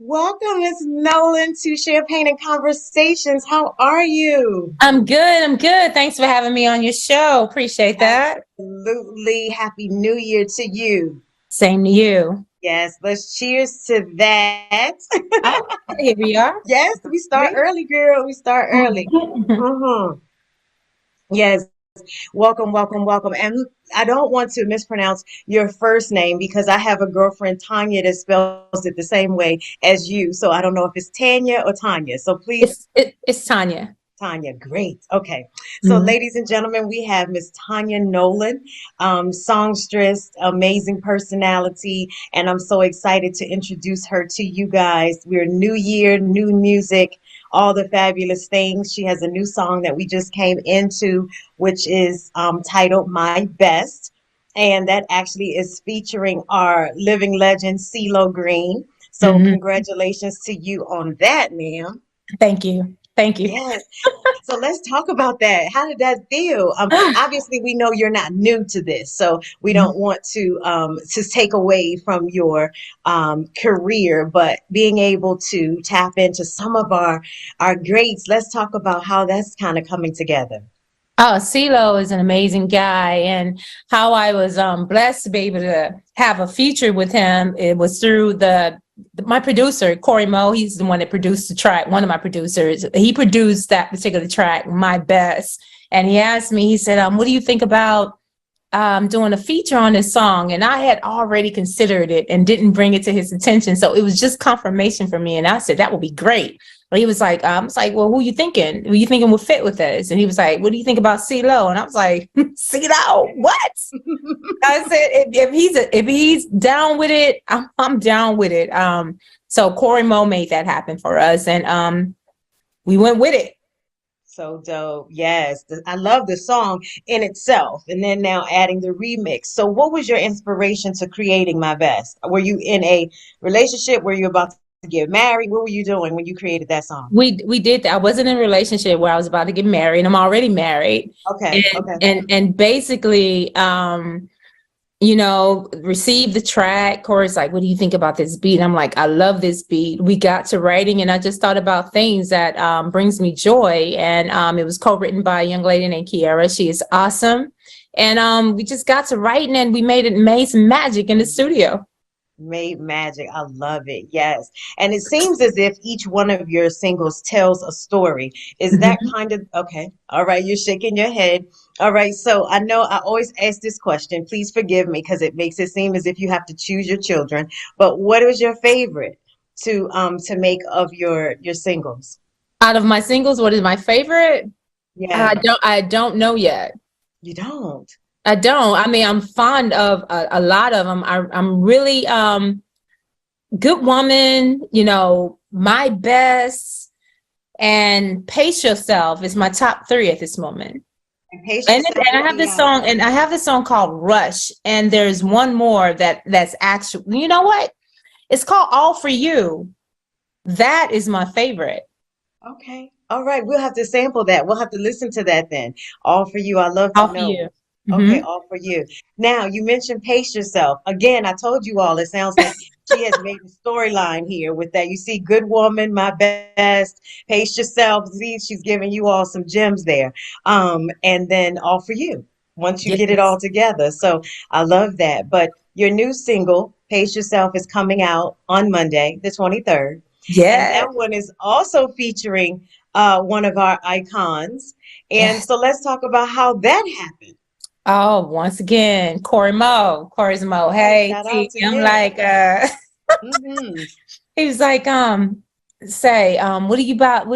Welcome, Miss Nolan, to Champagne and Conversations. How are you? I'm good. I'm good. Thanks for having me on your show. Appreciate that. Absolutely. Happy New Year to you. Same to you. Yes, let's cheers to that. Oh, here we are. Yes, we start Great. early, girl. We start early. hmm Yes, welcome, welcome, welcome. And I don't want to mispronounce your first name because I have a girlfriend, Tanya, that spells it the same way as you. So I don't know if it's Tanya or Tanya. So please, It's Tanya. Tanya, great. Okay. So, Mhm. ladies and gentlemen, we have Miss Tanya Nolan, songstress, amazing personality, and I'm so excited to introduce her to you guys. We're new year, new music, all the fabulous things. She has a new song that we just came into, which is titled My Best. And that actually is featuring our living legend, CeeLo Green. So, Mhm. congratulations to you on that, ma'am. Thank you. Thank you. Yes. So let's talk about that. How did that feel? Obviously, we know you're not new to this, so we don't want to take away from your career, but being able to tap into some of our greats. Let's talk about how that's kind of coming together. Oh, CeeLo is an amazing guy, and how I was blessed to be able to have a feature with him. It was through my producer, Corey Moe. He's the one that produced the track. One of my producers. He produced that particular track, My Best. And he asked me. He said, "What do you think about doing a feature on this song?" And I had already considered it and didn't bring it to his attention. So it was just confirmation for me. And I said, "That would be great." But he was like, "It's like, well, who you thinking? Who you thinking would fit with this?" And he was like, "What do you think about CeeLo?" And I was like, "CeeLo, what?" I said, if he's down with it, I'm down with it. So Corey Moe made that happen for us, and we went with it. So dope. Yes. I love the song in itself. And then now adding the remix. So what was your inspiration to creating My Best? Were you in a relationship? Were you about to get married? What were you doing when you created that song? We did that. I wasn't in a relationship where I was about to get married. I'm already married, Okay. and Okay. and basically, received the track. Corey's like, "What do you think about this beat?" And I'm like, "I love this beat." We got to writing, and I just thought about things that brings me joy. And it was co-written by a young lady named Kiara. She is awesome, and we just got to writing, and we made some magic in the studio. Made magic. I love it. Yes. And it seems as if each one of your singles tells a story. Is that Mhm. kind of okay? All right. You're shaking your head. All right. So I know I always ask this question. Please forgive me because it makes it seem as if you have to choose your children. But what was your favorite to make of your singles? Out of my singles, what is my favorite? Yeah. I don't know yet. You don't. I don't. I mean, I'm fond of a lot of them. I'm really good woman. My best and pace yourself is my top three at this moment. And pace And yourself I will have be this out. song, and I have this song called Rush. And there's one more that's actually, you know what? It's called All for You. That is my favorite. Okay. All right. We'll have to sample that. We'll have to listen to that then. All for you. I love to All for know. you. Okay, Hmm. all for you. Now, you mentioned pace yourself. Again, I told you all, it sounds like she has made a storyline here with that. You see, good woman, my best, pace yourself. See, she's giving you all some gems there. And then all for you once you get it Yes. all together. So I love that. But your new single, Pace Yourself, is coming out on Monday, the 23rd. And Yes. that one is also featuring one of our icons. And Yes. so let's talk about how that happened. Oh, once again, Corey Moe. Corey's Moe. Yes, Hey, shout out T. to I'm him. like, hmm he was like, what do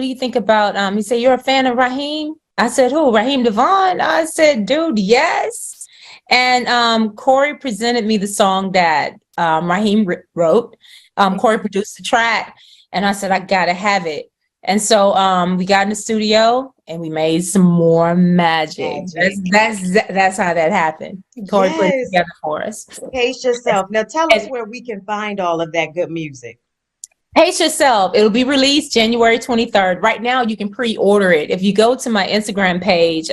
you think about he said, "You're a fan of Raheem?" I said, "Who? Raheem Devon?" I said, "Dude, yes." And Corey presented me the song that Raheem wrote. Corey produced the track, and I said, "I gotta have it." And so we got in the studio and we made some more magic. That's Magic. that's that's how that happened. Corey put it Yes. together for us. Pace yourself. Now tell us And where we can find all of that good music. pace yourself. It'll be released January 23rd. Right now, you can pre-order it. If you go to my Instagram page,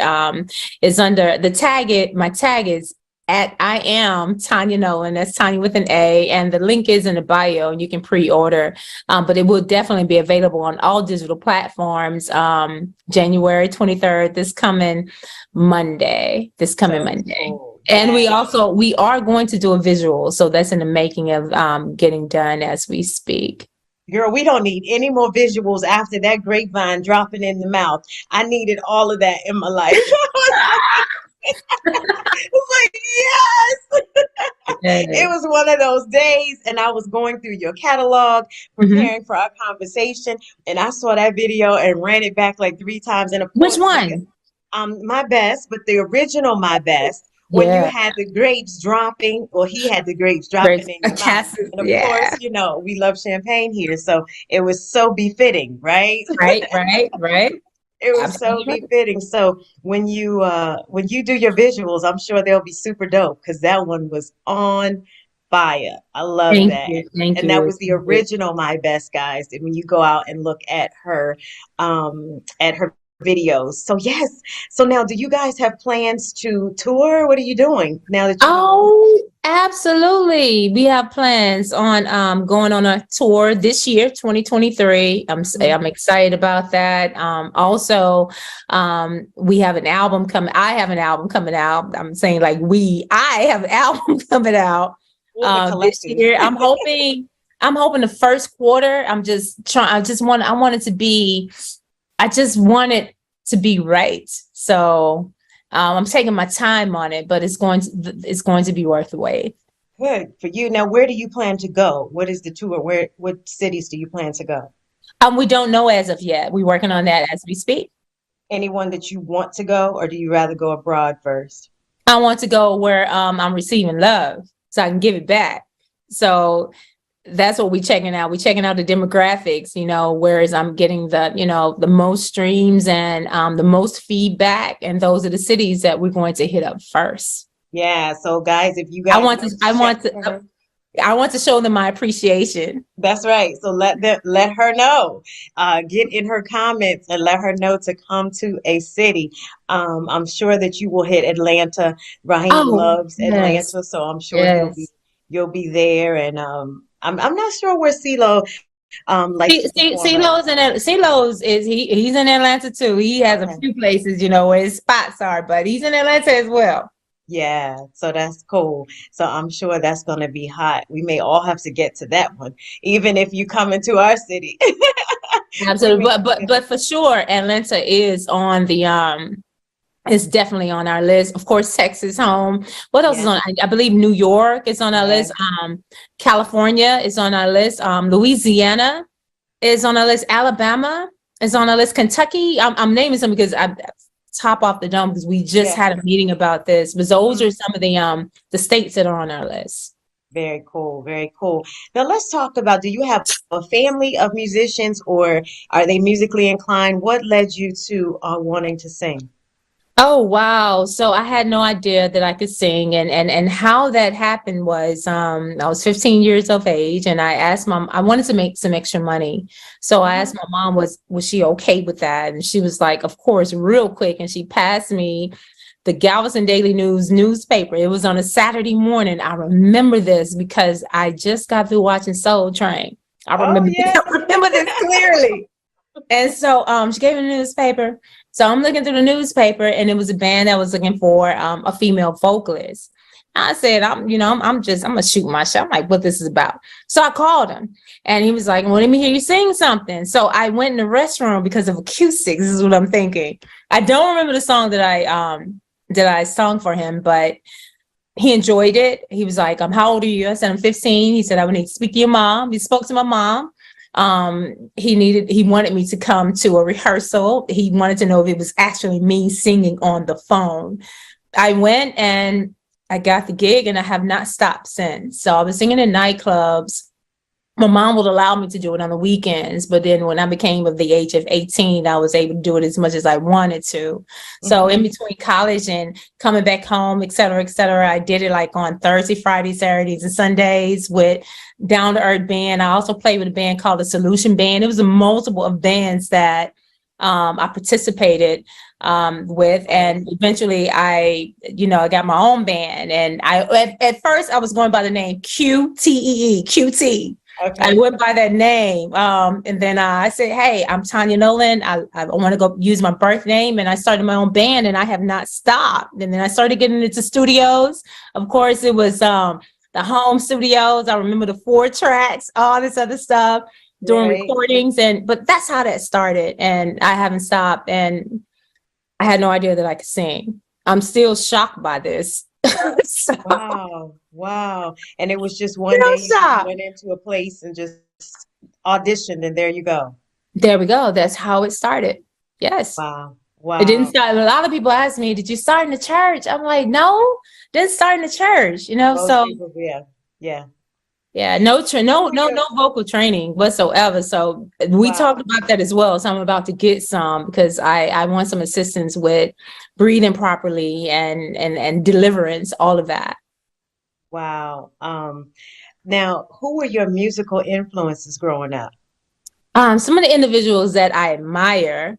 it's under the tag. My tag is at I am Tanya Nolan. That's Tanya with an A, and the link is in the bio, and you can pre-order. But it will definitely be available on all digital platforms. January 23rd, this coming Monday. So cool. And Yes. we are going to do a visual, so that's in the making of getting done as we speak. Girl, we don't need any more visuals after that grapevine dropping in the mouth. I needed all of that in my life. Like, yes. It Yes. was one of those days, and I was going through your catalog, Mhm. preparing for our conversation, and I saw that video and ran it back like 3 times. And of Which course, one? my best, but the original my best, when you Yeah, had the grapes dropping, or he had the grapes great. dropping in A your mouth. cast. And of Yeah. course, we love champagne here, so it was so befitting, right? Right. Right. Right. It was so Absolutely right. befitting. So when you do your visuals, I'm sure they'll be super dope because that one was on fire. I love Thank that. you. Thank And that you. was the Thank you. original My Best, guys. And when you go out and look at her videos. So yes. So now do you guys have plans to tour? What are you doing now that you Oh, absolutely. We have plans on going on a tour this year, 2023. I'm Mhm. excited about that. Also, we have an album coming. I have an album coming out. I'm saying like I have an album coming out As a this collective? year. I'm hoping the first quarter. I just want it to be right. So I'm taking my time on it, but it's going to be worth the wait. Good for you. Now, where do you plan to go? What is the tour? What cities do you plan to go? We don't know as of yet. We're working on Okay. that as we speak. Anyone that you want to go, or do you rather go abroad first? I want to go where I'm receiving love so I can give it back. So that's what we're checking out. We're checking out the demographics, whereas I'm getting the most streams and the most feedback. And those are the cities that we're going to hit up first. Yeah, so guys, if you I guys want to, want to I check want to, her, I want to show them my appreciation. that's right. So let her know. Get in her comments and let her know to come to a city. I'm sure that you will hit Atlanta. Raheem Oh, loves yes, Atlanta, so I'm sure yes. you'll be there. And I'm not sure where CeeLo likes to perform at. CeeLo's he's in Atlanta too. He has a Okay. few places, where his spots are, but he's in Atlanta as well. Yeah, so that's cool. So I'm sure that's going to be hot. We may all have to get to that one, even if you come into our city. We Absolutely, may but have to but get but for sure, Atlanta is on the it's definitely on our list. Of course, Texas home. What else is yes, on? I believe New York is on our list. yes, California is on our list. Louisiana is on our list. Alabama is on our list. Kentucky. I'm naming some because I top off the dome because we just yes. had a meeting about this. But those Mhm. are some of the states that are on our list. Very cool, very cool. Now let's talk about, do you have a family of musicians, or are they musically inclined? What led you to wanting to sing? Oh wow. So I had no idea that I could sing, and how that happened was I was 15 years of age, and I wanted to make some extra money. So I Mhm. asked my mom, was she okay with that? And she was like, of course, real quick. And she passed me the Galveston Daily News newspaper. It was on a Saturday morning. I remember this because I just got through watching Soul Train. I Oh remember yes. I remember this clearly. And so she gave me the newspaper. So I'm looking through the newspaper, and it was a band that was looking for a female vocalist. I said, I'm gonna shoot my shot. I'm like, what this is about. So I called him, and he was like, well, let me hear you sing something. So I went in the restroom because of acoustics. This is what I'm thinking. I don't remember the song that I sung for him, but he enjoyed it. He was like, how old are you? I said, I'm 15. He said, I would need to speak to your mom. He spoke to my mom. He wanted me to come to a rehearsal. He wanted to know if it was actually me singing on the phone. I went and I got the gig, and I have not stopped since. So I was singing in nightclubs. My mom would allow me to do it on the weekends, but then when I became of the age of 18, I was able to do it as much as I wanted to. So in Mhm. between college and coming back home, et cetera, I did it like on Thursday, Friday, Saturdays, and Sundays with Down to Earth Band. I also played with a band called the Solution Band. It was a multiple of bands that I participated with, and eventually I got my own band. And at first I was going by the name QTEE. I Okay. went by that name. And then I said, hey, I'm Tanya Nolan. I want to go use my birth name. And I started my own band, and I have not stopped. And then I started getting into studios. Of course, it was the home studios. I remember the 4 tracks, all this other stuff, doing Right. recordings. But that's how that started. And I haven't stopped. And I had no idea that I could sing. I'm still shocked by this. So, Wow. Wow. And it was just one still day you just shocked. went into a place and just auditioned and there you go. There we go. That's how it started. Yes. Wow. It didn't Wow. start. A lot of people ask me, did you start in the church? I'm like, no, didn't start in the church. Most So people, yeah. Yeah. yeah, no, Who were no your vocal training whatsoever. So we talked wow. about that as well. So I'm about to get some because I want some assistance with breathing properly and deliverance, all of that. Wow. Now, who were your musical influences growing up? Some of the individuals that I admire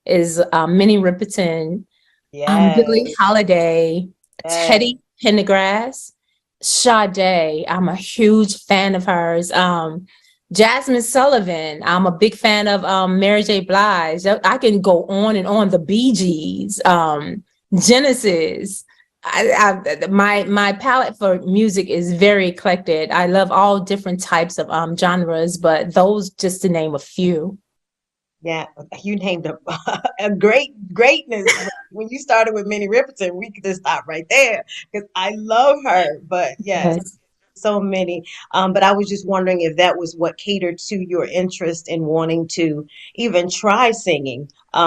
is Minnie Riperton, Billie Yes. Holiday, Yes. Teddy Pendergrass, Sade. I'm a huge fan of hers. Jasmine Sullivan. I'm a big fan of Mary J. Blige. I can go on and on. The Bee Gees, Genesis. My palette for music is very eclectic. I love all different types of genres, but those just to name a few. Yeah, you named a, a greatness. When you started with Minnie Riperton, we could just stop right there because I love her. But yes, Yes. so many. But I was just wondering if that was what catered to your interest in wanting to even try singing. Just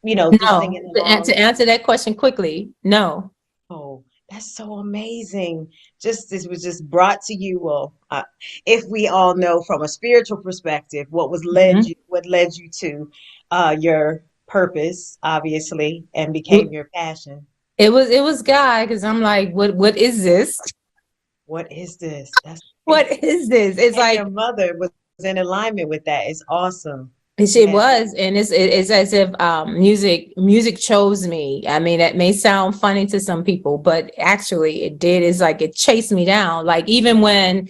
No, singing along. to answer that question quickly, no. Oh, that's so amazing. Just this was just brought to you. Well, if we all know from a spiritual perspective, Mhm. what led you to your purpose, obviously, and became It your passion. it was God, because I'm like, what is this? What is this? That's What is this? It's and your like mother was in alignment with that. It's awesome. it Yeah. was, and it's as if music chose me. I mean, that may sound funny to some people, but actually it did. It's like it chased me down. Like even when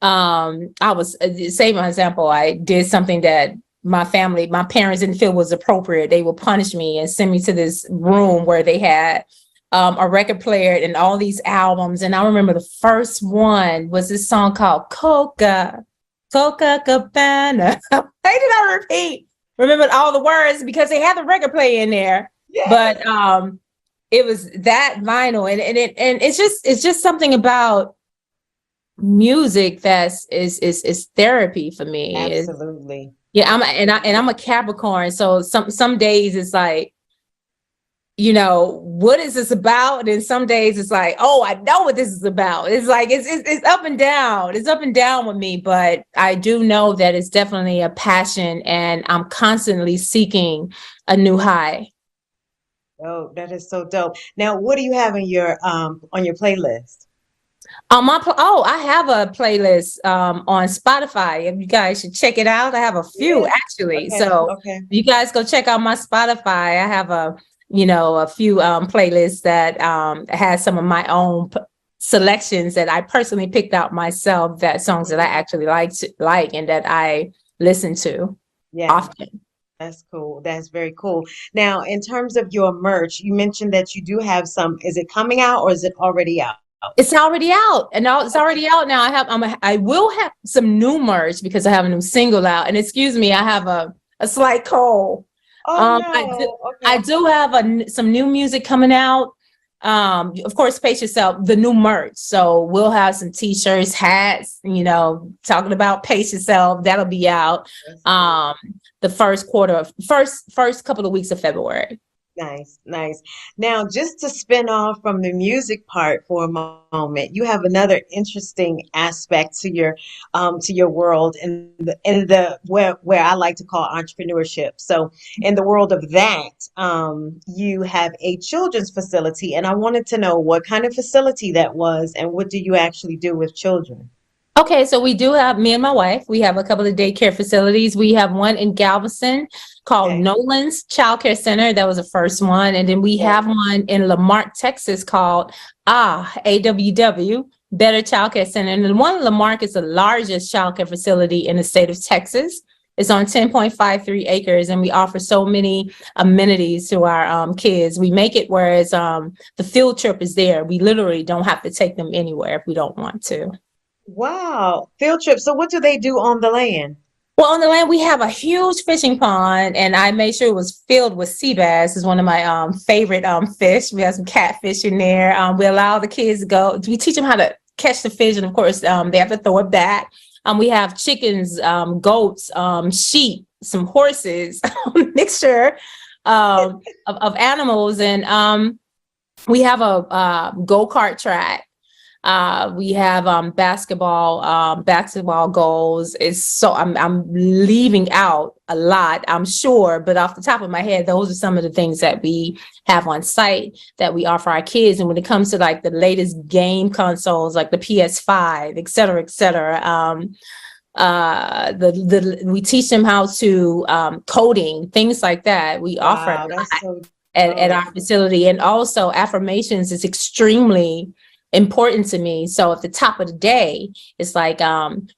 I was say my example, I did something that my parents didn't feel was appropriate. They would punish me and send me to this room where they had a record player and all these albums. And I remember the first one was this song called Coca Cabana. Why did I repeat? Remember all the words because they had the record player in there. Yes. But it was that vinyl, and it's just something about music is therapy for me. Absolutely. Yeah, Absolutely. I'm a Capricorn, so some days it's like, what is this about? And some days it's like, oh, I know what this is about. It's like it's up and down. It's up and down with me, but I do know that it's definitely a passion, and I'm constantly seeking a new high. Oh, that is so dope. Now, what do you have in your on your playlist? I have a playlist on Spotify. If you guys should check it out. I have a few Yeah. actually. Okay. So Okay. you guys go check out my Spotify. I have a few playlists that has some of my own selections that I personally picked out myself, that songs that I Mhm. actually like and that I listen to Yeah. often. That's cool. That's very cool. Now, in terms of your merch, you mentioned that you do have some. Is it coming out or is it already out? It's already out, and now it's Okay. already out now. I will have some new merch because I have a new single out. And excuse me, I have a slight cold. Oh Um, I do, no. I Okay. do have some new music coming out. Of course, pace yourself. The new merch, so we'll have some t-shirts, hats. Talking about pace yourself. That'll be out. That's cool. Um, the first couple of weeks of February. Nice, nice. Now, just to spin off from the music part for a moment, you have another interesting aspect to your world in the where I like to call entrepreneurship. So, in the world of that, you have a children's facility, and I wanted to know what kind of facility that was, and what do you actually do with children? Okay, so we do have me and my wife. We have a couple of daycare facilities. We have one in Galveston called Okay. Nolan's Child Care Center. That was the first one. And then we Yeah. have one in Lamarck, Texas called AWW, Better Child Care Center. And the one in Lamarck is the largest child care facility in the state of Texas. It's on 10.53 acres, and we offer so many amenities to our kids. We make it whereas the field trip is there. We literally don't have to take them anywhere if we don't want to. Wow. Field trip. So what do they do on the land? Well, on the land, we have a huge fishing pond, and I made sure it was filled with sea bass. Is one of my favorite fish. We have some catfish in there. We allow the kids to go. We teach them how to catch the fish, and of course, they have to throw it back. We have chickens, goats, sheep, some horses, mixture of animals, and we have a go-kart track. We have basketball goals. It's so I'm leaving out a lot, I'm sure, but off the top of my head, those are some of the things that we have on site that we offer our kids. And when it comes to like the latest game consoles, like the PS5, et cetera, et cetera, we teach them how to coding, things like that. We offer Wow, that's so at dope. our facility, and also affirmations is extremely important to me. So at the top of the day, it's like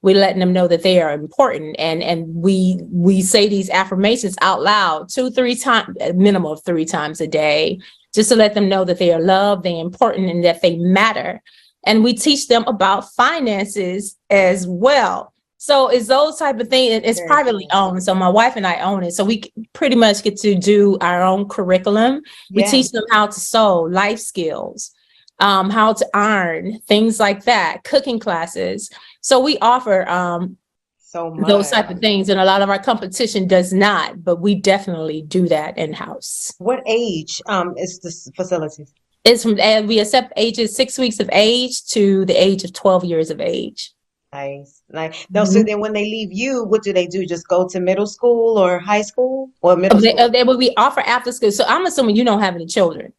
we're letting them know that they are important, and we say these affirmations out loud 2-3 times, a minimum of 3 times a day, just to let them know that they are loved, they're important, and that they matter. And we teach them about finances as well. So it's those type of things. It's Very privately cool. owned. So my wife and I own it. So we pretty much get to do our own curriculum. We Yeah, teach them how to sew, life skills, how to iron, things like that, cooking classes. So we offer so those much. type of things, and a lot of our competition does not, but we definitely do that in-house. What age is this facility? It's from, and we accept ages 6 weeks of age to the age of 12 years of age. Nice. Like, no, so Mhm. then when they leave you, what do they do? Just go to middle school or high school? Or middle school? We offer after school. So I'm assuming you don't have any children.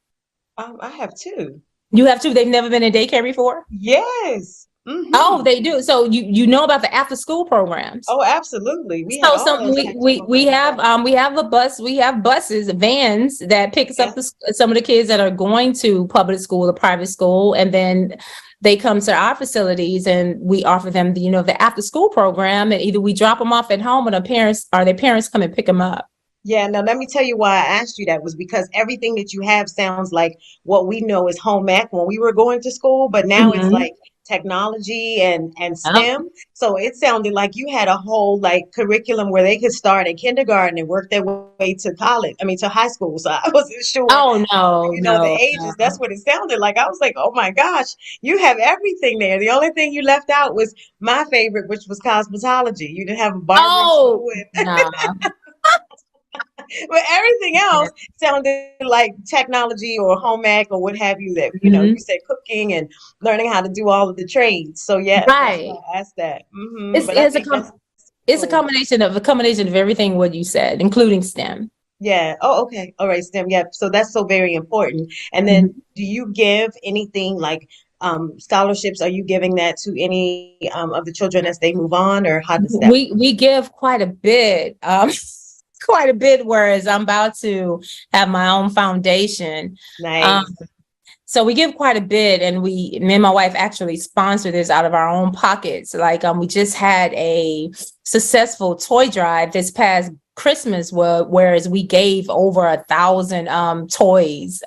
I have two. You have two. They've never been in daycare before. Yes. Oh, Mm-hmm. they do. So you know about the after school programs. Oh, absolutely. We had So all some those types of programs. we have a bus, we have buses, vans that picks Yeah. up some of the kids that are going to public school or private school, and then they come to our facilities and we offer them the, you know, the after school program, and either we drop them off at home or their parents come and pick them up. Yeah, now let me tell you why I asked you that was because everything that you have sounds like what we know is home ec when we were going to school, but now it's Mhm. like technology and Yep. STEM. So it sounded like you had a whole like curriculum where they could start at kindergarten and work their way to college, I mean to high school. So I wasn't sure, Oh no, the no, ages. That's no. what it sounded like. I was like, "Oh my gosh, you have everything there." The only thing you left out was my favorite, which was cosmetology. You didn't have a barbering Oh school no. but everything else sounded like technology or home ec or what have you that, you Mhm. said cooking and learning how to do all of the trades. So yes, that's why Right. I asked that. It's But I it's a think that's com- it's cool. a combination of everything what you said, including STEM. Yeah. Oh, okay. All right, STEM. Yeah. So that's so very important. And then do you give anything like scholarships? Are you giving that to any of the children as they move on, or how does that work? We give quite a bit, quite a bit. Whereas I'm about to have my own foundation, um, Nice. so we give quite a bit, and me and my wife actually sponsor this out of our own pockets. Like we just had a successful toy drive this past Christmas, whereas we gave over 1,000 toys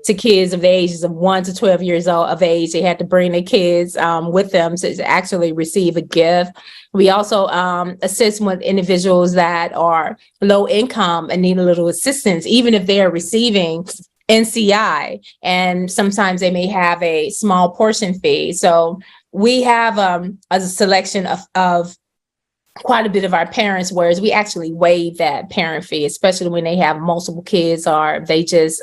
to kids of the ages of 1 to 12 years old of age. They had to bring their kids with them to actually receive a gift. We also assist with individuals that are low income and need a little assistance, even if they are receiving NCI, and sometimes they may have a small portion fee. So we have a selection of quite a bit of our parents, whereas we actually waive that parent fee, especially when they have multiple kids or they just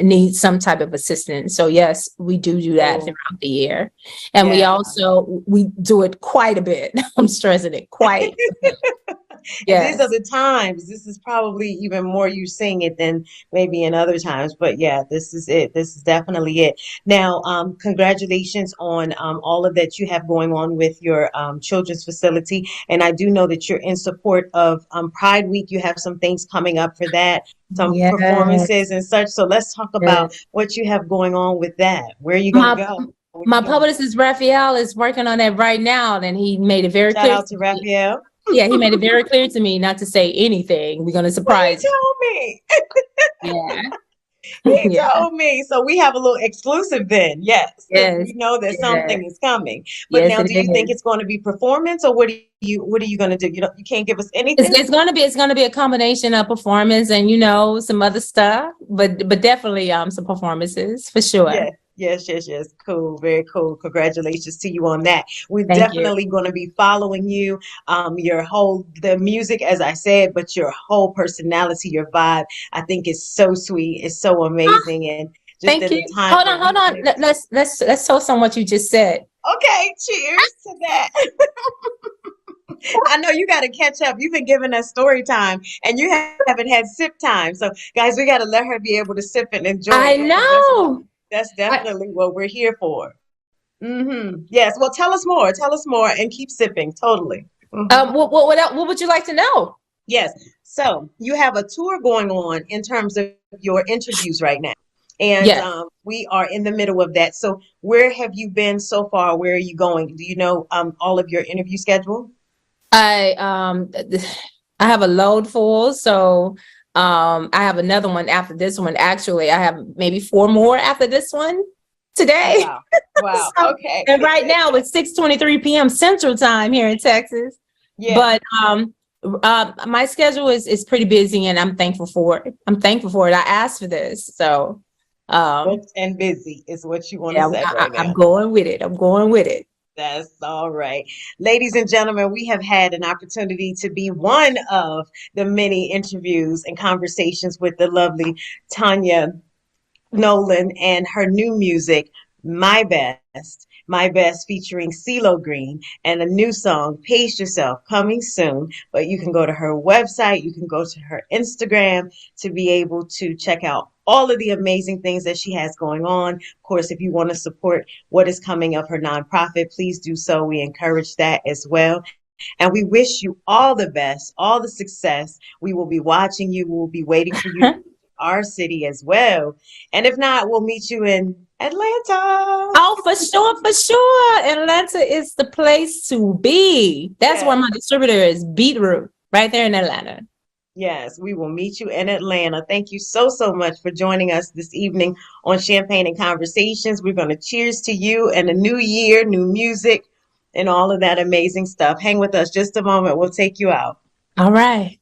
need some type of assistance. So yes, we do that Cool. throughout the year. And Yeah. we do it quite a bit. I'm stressing it quite a bit. And these are Yes. the times. This is probably even more you seeing it than maybe in other times. But yeah, this is it. This is definitely it. Now, congratulations on all of that you have going on with your children's facility. And I do know that you're in support of Pride Week. You have some things coming up for that, some Yes. performances and such. So let's talk about Yes. what you have going on with that. Where are you going to My go? What are my you doing? publicist Raphael is working on that right now, and he made it very Shout clear to out to me. Raphael. Yeah, he made it very clear to me not to say anything. We're gonna Well, he surprise him. told me. Yeah. He Yeah. told me. So we have a little exclusive then. Yes, because we Yes. know that Yes. something is coming. But Yes, now, it do you think is. it's going to be performance, or what are you going to do? You can't give us It's, anything. it's gonna be it's gonna be a combination of performance and some other stuff, but definitely some performances for sure. Yes, yes, yes, yes. Cool, very cool. Congratulations to you on that. We're Thank you. definitely going to be following you. Your whole the music, as I said, but your whole personality, your vibe, I think is so sweet. It's so Ah, amazing, and just thank in you. the time Hold that on, hold we've been on. able to. Let's toast on what you just said. Okay, cheers to that. I know you got to catch up. You've been giving us story time, and you haven't had sip time. So, guys, we got to let her be able to sip and enjoy I it because know. that's I, definitely what we're here for. Yes. Well, tell us more. Tell us more, and keep sipping. Totally. what would you like to know? Yes. So you have a tour going on in terms of your interviews right now, and Yes. we are in the middle of that. So, where have you been so far? Where are you going? Do you know all of your interview schedule? I um I have a load full, so I have another one after this one. Actually, I have maybe four more after this one Oh today. wow. Wow. So, Okay. and right now it's 6:23 p.m. Central Time here in Texas. Yeah. But my schedule is pretty busy, and I'm thankful for it. I'm thankful for it. I asked for this, so um, Booked and busy is what you want to yeah, say right I'm now. going with it. I'm going with it. That's all right. Ladies and gentlemen, we have had an opportunity to be one of the many interviews and conversations with the lovely Tanya Nolan and her new music, My Best featuring CeeLo Green, and a new song, Pace Yourself, coming soon. But you can go to her website, you can go to her Instagram to be able to check out all of the amazing things that she has going on. Of course, if you want to support what is coming of her nonprofit, please do so. We encourage that as well. And we wish you all the best, all the success. We will be watching you. We will be waiting for you to come to our city as well. And if not, we'll meet you in Atlanta. Oh, for sure, for sure. Atlanta is the place to be. That's where Yes, my distributor is, Beetroot, right there in Atlanta. yes, we will meet you in Atlanta. Thank you so, so much for joining us this evening on Champagne and Conversations. We're going to cheers to you and a new year, new music, and all of that amazing stuff. Hang with us just a moment. We'll take you out. All right.